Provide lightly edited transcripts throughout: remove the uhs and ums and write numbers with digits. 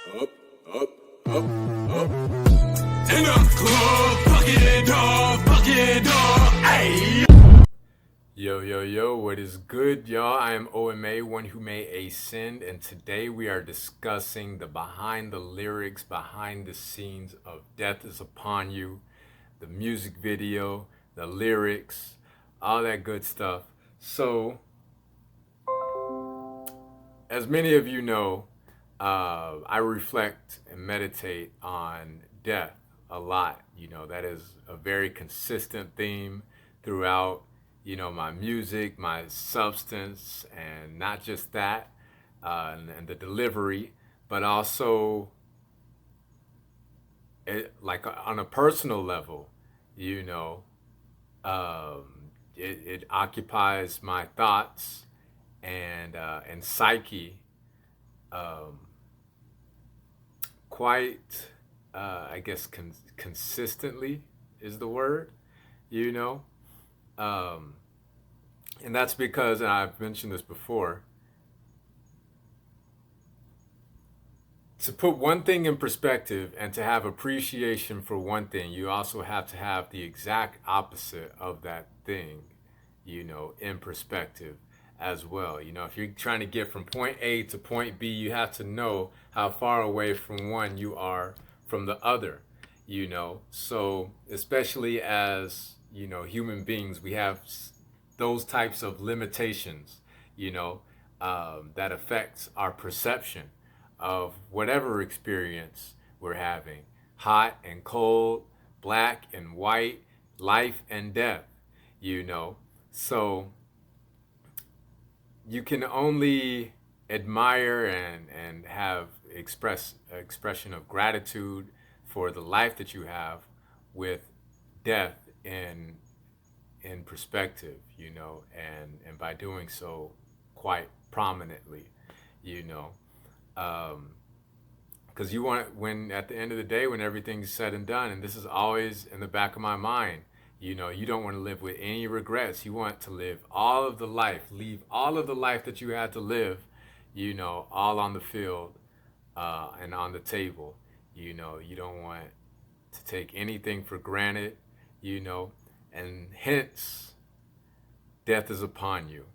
Up, up, up, up. In the club, pocket dog, hey. Yo, what is good, y'all? I am OMA, one who may ascend, and today we are discussing the behind the lyrics, behind the scenes of Death is Upon You, the music video, the lyrics, all that good stuff. So, as many of you know, I reflect and meditate on death a lot. You know, that is a very consistent theme throughout, my music, my substance, and not just that, and the delivery, but also like on a personal level, you know, it occupies my thoughts and psyche quite, I guess, consistently is the word, you know. And that's because, and I've mentioned this before, to put one thing in perspective and to have appreciation for one thing, you also have to have the exact opposite of that thing, in perspective as well. If you're trying to get from point A to point B, you have to know how far away from one you are from the other, So, especially as, human beings, we have those types of limitations, that affects our perception of whatever experience we're having, hot and cold, black and white, life and death, So you can only admire and have expression of gratitude for the life that you have with death in perspective, and by doing so quite prominently, because you want, when at the end of the day, when everything's said and done, and this is always in the back of my mind, you don't want to live with any regrets. You want to live all of the life, leave all of the life that you had to live, all on the field and on the table. You don't want to take anything for granted, and hence death is upon you,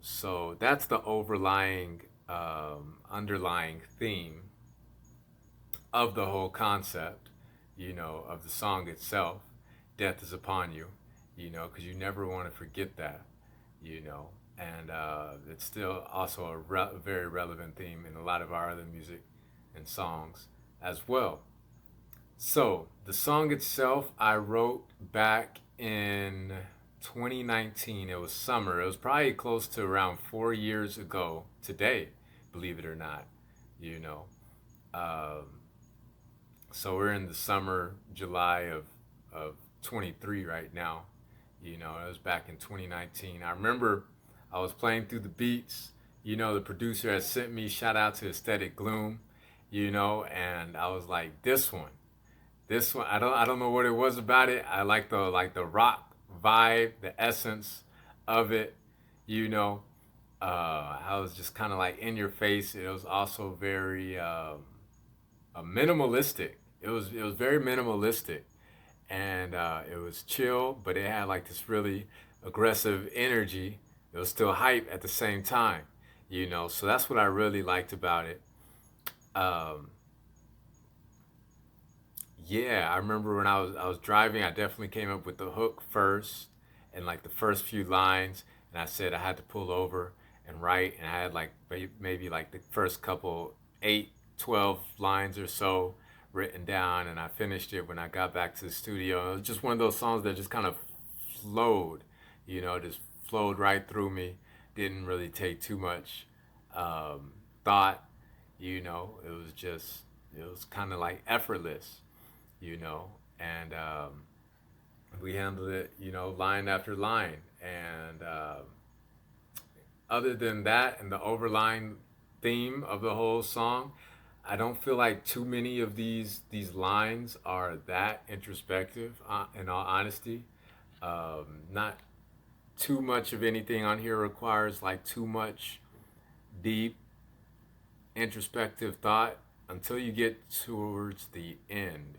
So that's the underlying theme of the whole concept, of the song itself. Death is upon you, because you never want to forget that, and it's still also a very relevant theme in a lot of our other music and songs as well. So the song itself, I wrote back in 2019. It was summer. It was probably close to around 4 years ago today, believe it or not, So we're in the summer, July of 23 right now. It was back in 2019. I remember I was playing through the beats. The producer had sent me, shout out to Aesthetic Gloom, and I was like, this one, I don't know what it was about it. I like the rock vibe, the essence of it, I was just kind of like in your face. It was also very minimalistic. It was very minimalistic, and it was chill, but it had like this really aggressive energy. It was still hype at the same time, So that's what I really liked about it. Yeah, I remember when I was driving, I definitely came up with the hook first, and like the first few lines, and I said I had to pull over and write, and I had like maybe like the first couple 8, 12 lines or so written down, and I finished it when I got back to the studio. It was just one of those songs that just kind of flowed, just flowed right through me. Didn't really take too much thought, it was kind of like effortless, and we handled it, line after line. And other than that, and the overlying theme of the whole song, I don't feel like too many of these lines are that introspective, in all honesty. Not too much of anything on here requires like too much deep introspective thought until you get towards the end.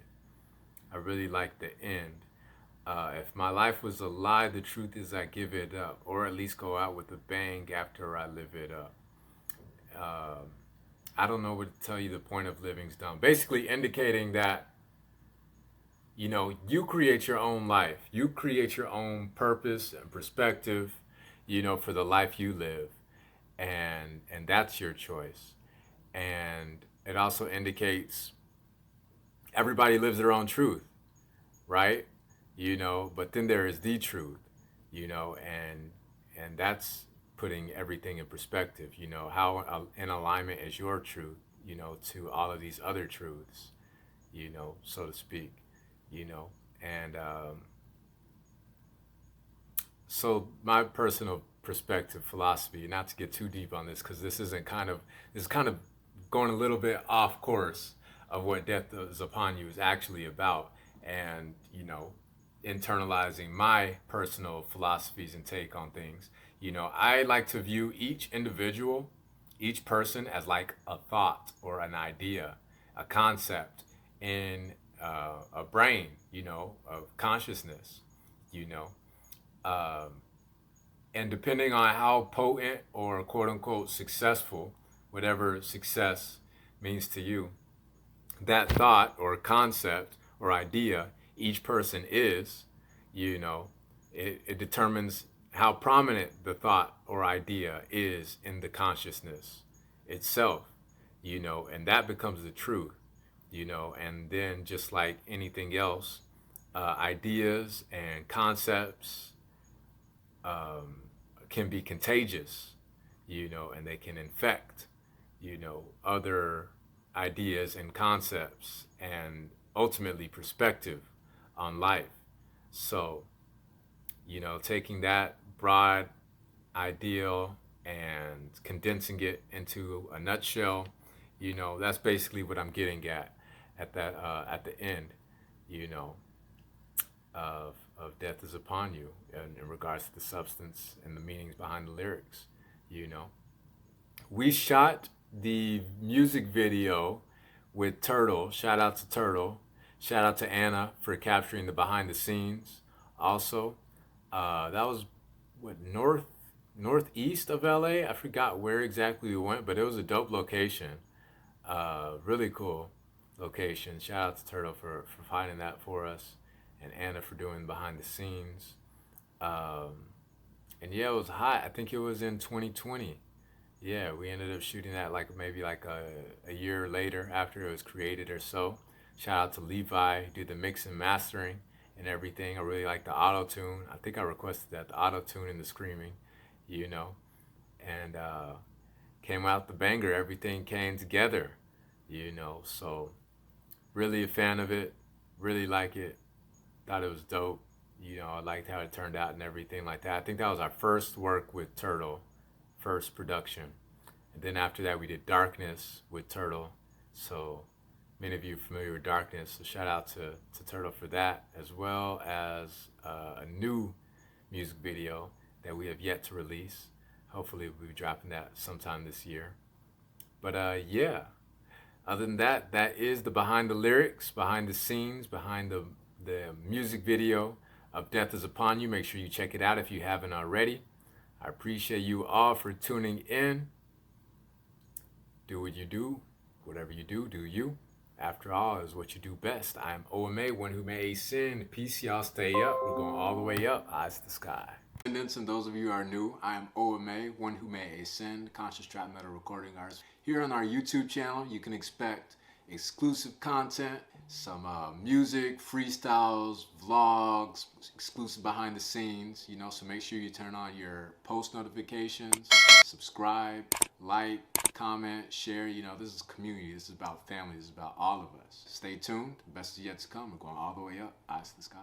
I really like the end. If my life was a lie, the truth is I give it up, or at least go out with a bang after I live it up. Um, I don't know what to tell you. The point of living's done. Basically, indicating that you create your own life. You create your own purpose and perspective, for the life you live, and that's your choice. And it also indicates everybody lives their own truth, right? But then there is the truth, and that's putting everything in perspective. How in alignment is your truth, to all of these other truths, so to speak, you know, and so my personal perspective, philosophy, not to get too deep on this, because this is kind of going a little bit off course of what Death is Upon You is actually about, and internalizing my personal philosophies and take on things. I like to view each individual, each person, as like a thought or an idea, a concept in a brain, of consciousness, you know. Um, and depending on how potent or quote unquote successful, whatever success means to you, that thought or concept or idea each person is, you know, it determines how prominent the thought or idea is in the consciousness itself, and that becomes the truth, and then just like anything else, ideas and concepts can be contagious, and they can infect, other ideas and concepts and ultimately perspective on life. So, taking that broad ideal and condensing it into a nutshell, that's basically what I'm getting at the end, you know, of Death is Upon You, in regards to the substance and the meanings behind the lyrics. You know, we shot the music video with Turtle. Shout out to Turtle. Shout out to Anna for capturing the behind the scenes. Also, that was what northeast of LA. I forgot where exactly we went, but it was a dope location. Really cool location. Shout out to Turtle for finding that for us, and Anna for doing behind the scenes. Um, and yeah, it was hot. I think it was in 2020. Yeah, we ended up shooting that like maybe like a year later after it was created or so. Shout out to Levi, who did the mix and mastering and everything. I really like the auto tune. I think I requested that, the auto tune and the screaming, you know, and came out the banger. Everything came together, So really a fan of it. Really like it. Thought it was dope. I liked how it turned out and everything like that. I think that was our first work with Turtle, first production. And then after that, we did Darkness with Turtle. So many of you are familiar with Darkness. So shout out to Turtle for that, as well as a new music video that we have yet to release. Hopefully, we'll be dropping that sometime this year. But yeah, other than that, that is the behind the lyrics, behind the scenes, behind the music video of Death is Upon You. Make sure you check it out if you haven't already. I appreciate you all for tuning in. Do what you do. Whatever you do you. After all, is what you do best. I am OMA, one who may ascend. Peace, y'all. Stay up. We're going all the way up. Eyes to the sky. And those of you who are new, I am OMA, one who may ascend, conscious trap metal recording artist. Here on our YouTube channel, you can expect exclusive content, some music, freestyles, vlogs, exclusive behind the scenes, so make sure you turn on your post notifications, subscribe, like, comment, share. This is community, this is about family, this is about all of us. Stay tuned, the best is yet to come. We're going all the way up, eyes to the sky.